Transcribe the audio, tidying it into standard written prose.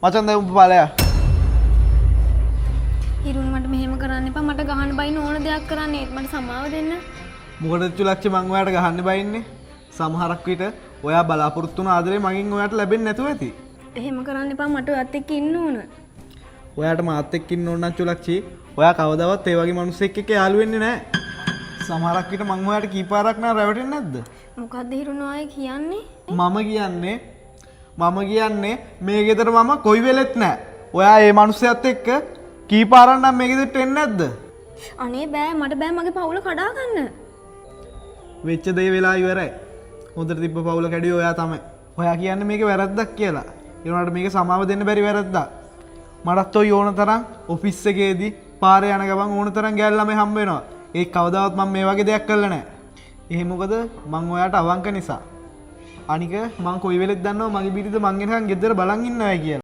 මචං දැන් උඹ ඵලයා. හිරුන් මට මෙහෙම කරන්න එපා. මට ගහන්න බයින්න ඕන දෙයක් කරන්න ඒත් මට සමාව දෙන්න. මොකටද චුලක්ෂි මං ඔයාට ගහන්න බයින්නේ? සමහරක් විට ඔයා බලාපොරොත්තු වුණ ආදරේ මගෙන් ඔයාට ලැබෙන්නේ නැතුව ඇති. එහෙම කරන්න එපා. මට ඔයත් එක්ක ඉන්න ඕන. ඔයාට මාත් එක්ක ඉන්න ඕන නම් චුලක්ෂි ඔයා කවදාවත් ඒ වගේ මිනිස්සෙක් එක්ක යාළු වෙන්නේ නැහැ. සමහරක් විට මං ඔයාට කීපාරක් නා රැවටෙන්නේ නැද්ද? මොකද්ද හිරුන් ඔය කියන්නේ? මම කියන්නේ මේ ගෙදර මම කොයි වෙලෙත් නැහැ. ඔයා ඒ මිනිස්සයත් එක්ක කීපාරක් නම් මේ ගෙදරට එන්නේ නැද්ද? අනේ බෑ මට බෑ මගේ පවුල කඩා ගන්න. වෙච්ච දේ වෙලා ඉවරයි. හොඳට තිබ්බ පවුල කැඩුවේ ඔයා තමයි. ඔයා කියන්නේ මේක වැරද්දක් කියලා. ඒ වුණාට මේක සමාව දෙන්න බැරි වැරද්දක්. මටත් ඔය ඕන තරම් ඔෆිස් එකේදී පාරේ යන ගමන් ඕන තරම් ගෑල් ළමයි හම්බ වෙනවා. ඒ කවදාවත් මම මේ වගේ දෙයක් කළා නැහැ. එහෙම මොකද මං ඔයාට අවංක නිසා. අනික මං කොයි වෙලෙත් දන්නවා මගේ බිරිඳ මං එනකන් ගෙදර බලන් ඉන්නවා කියලා.